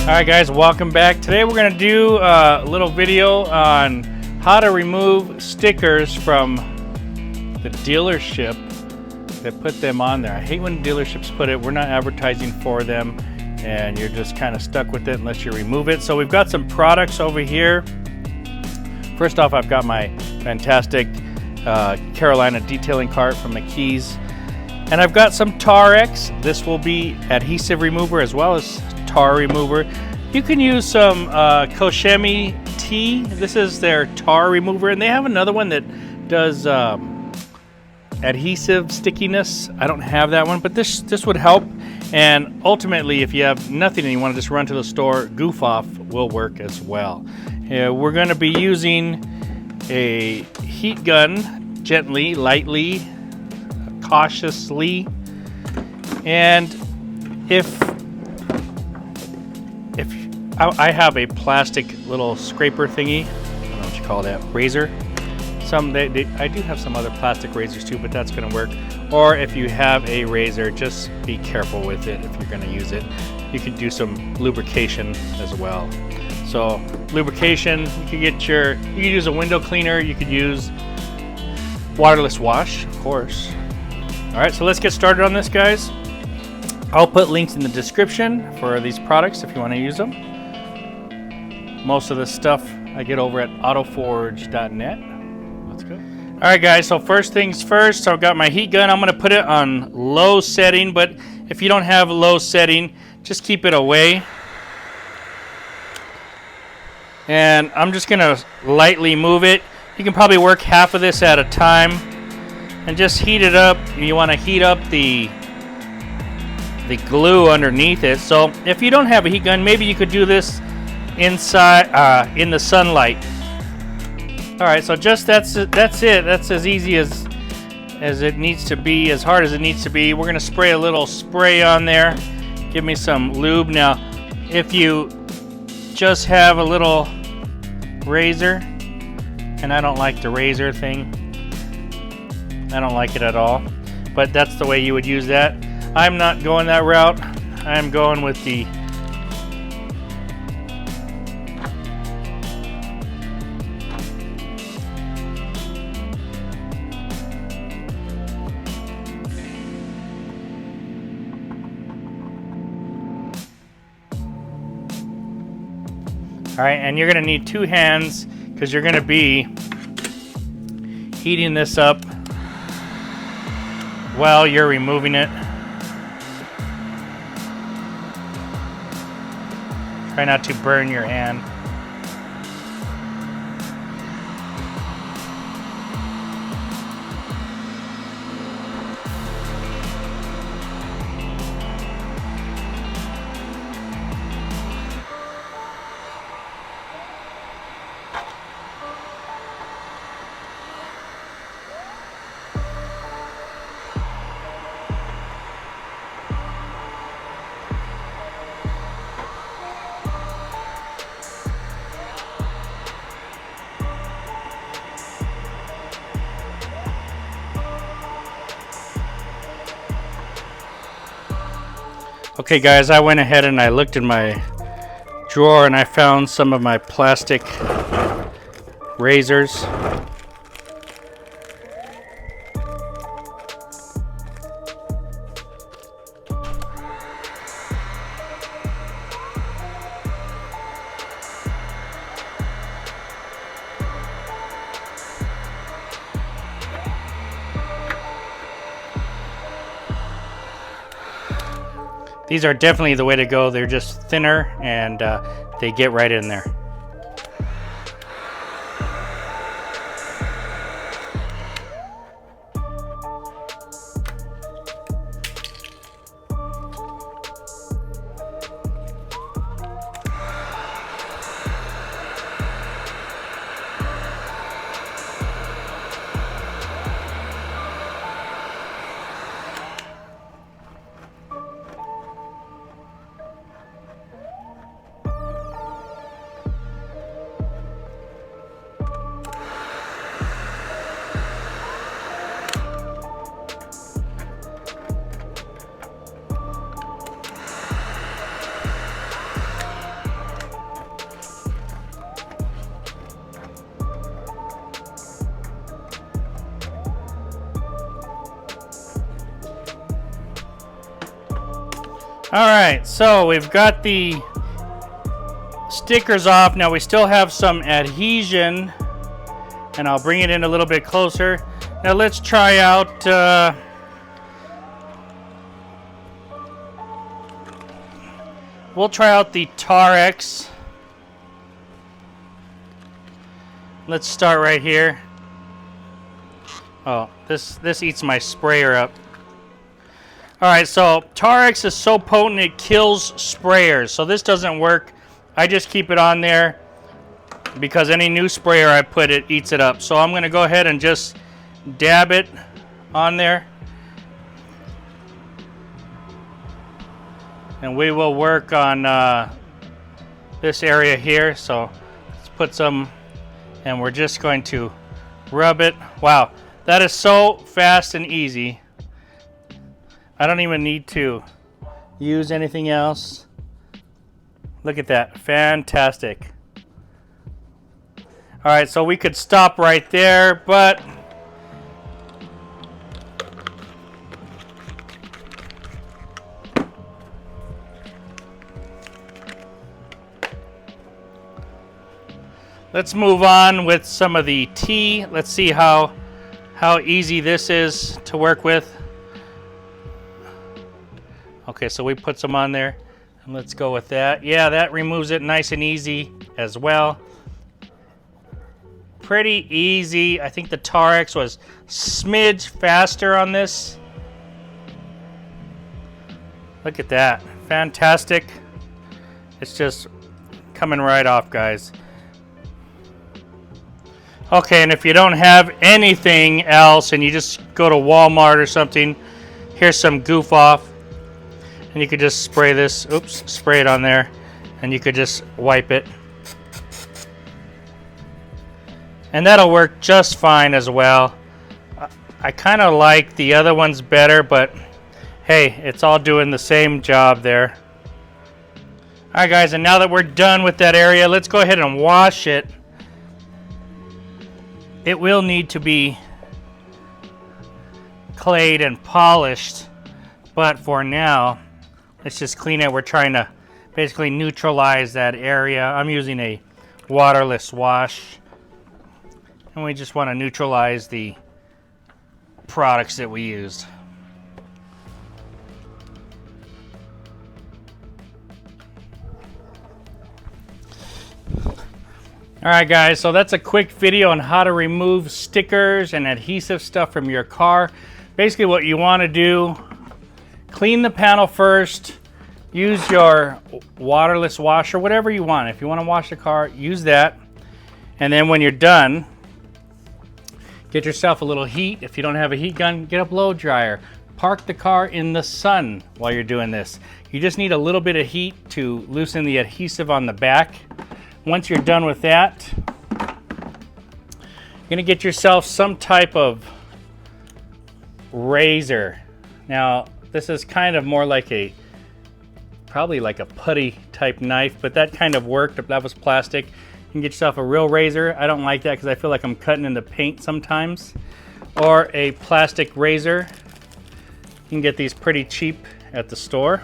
Alright guys, welcome back. Today we're going to do a little video on how to remove stickers from the dealership that put them on there. I hate when dealerships put it. We're not advertising for them and you're just kind of stuck with it unless you remove it. So we've got some products over here. First off, I've got my fantastic Carolina detailing cart from McKee's. And I've got some Tar-X. This will be adhesive remover as well as tar remover. You can use some Koshemi tea. This is their tar remover, and they have another one that does adhesive stickiness. I don't have that one, but this would help. And ultimately, if you have nothing and you want to just run to the store, Goof Off will work as well. We're going to be using a heat gun, gently, lightly, cautiously, and if I have a plastic little scraper thingy, I don't know what you call that, razor. I do have some other plastic razors too, but that's going to work. Or if you have a razor, just be careful with it if you're going to use it. You could do some lubrication as well. So lubrication, you could use a window cleaner, you could use waterless wash, of course. All right, so let's get started on this, guys. I'll put links in the description for these products if you want to use them. Most of the stuff I get over at autoforge.net. Let's go. All right, guys, so first things first, so I've got my heat gun. I'm going to put it on low setting, but if you don't have low setting, just keep it away. And I'm just going to lightly move it. You can probably work half of this at a time and just heat it up. You want to heat up the glue underneath it. So if you don't have a heat gun, maybe you could do this inside in the sunlight. All right, so just that's it. That's as easy as it needs to be, as hard as it needs to be. We're gonna spray a little spray on there. Give me some lube. Now if you just have a little razor, and I don't like the razor thing, I don't like it at all, but that's the way you would use that. I'm not going that route. I'm going with the all right, and you're going to need two hands because you're going to be heating this up while you're removing it. Try not to burn your hand. Okay guys, I went ahead and I looked in my drawer and I found some of my plastic razors. These are definitely the way to go. They're just thinner and they get right in there. All right, so we've got the stickers off. Now we still have some adhesion, and I'll bring it in a little bit closer. Now let's try out we'll try out the Tarex. Let's start right here. Oh, this eats my sprayer up. All right, so Tarex is so potent it kills sprayers. So this doesn't work. I just keep it on there because any new sprayer I put, it eats it up. So I'm going to go ahead and just dab it on there. And we will work on this area here. So let's put some, and we're just going to rub it. Wow, that is so fast and easy. I don't even need to use anything else. Look at that, fantastic. All right, so we could stop right there, but let's move on with some of the tea. Let's see how easy this is to work with. Okay, so we put some on there, and let's go with that. Yeah, that removes it nice and easy as well. Pretty easy. I think the Tarex was smidge faster on this. Look at that, fantastic. It's just coming right off, guys. Okay, and if you don't have anything else and you just go to Walmart or something, here's some Goof Off. And you could just spray this, spray it on there, and you could just wipe it. And that'll work just fine as well. I kind of like the other ones better, but hey, it's all doing the same job there. All right, guys, and now that we're done with that area, let's go ahead and wash it. It will need to be clayed and polished, but for now, let's just clean it. We're trying to basically neutralize that area. I'm using a waterless wash, and we just want to neutralize the products that we used. All right, guys, so that's a quick video on how to remove stickers and adhesive stuff from your car. Basically what you want to do, clean the panel first, use your waterless washer, whatever you want. If you want to wash the car, use that. And then when you're done, get yourself a little heat. If you don't have a heat gun, get a blow dryer. Park the car in the sun while you're doing this. You just need a little bit of heat to loosen the adhesive on the back. Once you're done with that, you're gonna get yourself some type of razor. Now, this is kind of more like probably like a putty type knife, but that kind of worked. That was plastic. You can get yourself a real razor. I don't like that because I feel like I'm cutting into paint sometimes. Or a plastic razor. You can get these pretty cheap at the store.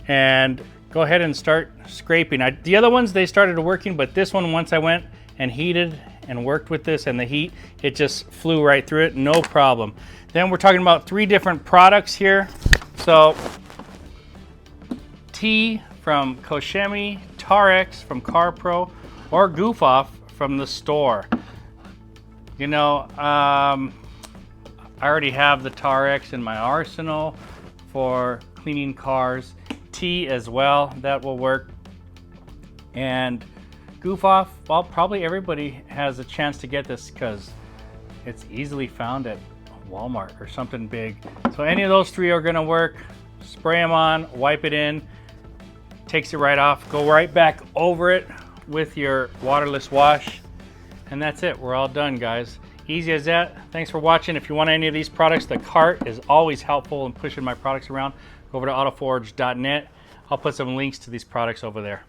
And go ahead and start scraping. The other ones, they started working, but this one, once I went and heated and worked with this and the heat, it just flew right through it, no problem. Then we're talking about 3 different products here. So, Tea from Koshemi, Tarex from CarPro, or Goof Off from the store. You know, I already have the Tarex in my arsenal for cleaning cars. Tea as well, that will work. And Goof Off, well, probably everybody has a chance to get this because it's easily found at Walmart or something big. So any of those 3 are gonna work. Spray them on, wipe it in, takes it right off, go right back over it with your waterless wash, and that's it. We're all done, guys. Easy as that. Thanks for watching. If you want any of these products, the cart is always helpful in pushing my products around. Go over to autoforge.net. I'll put some links to these products over there.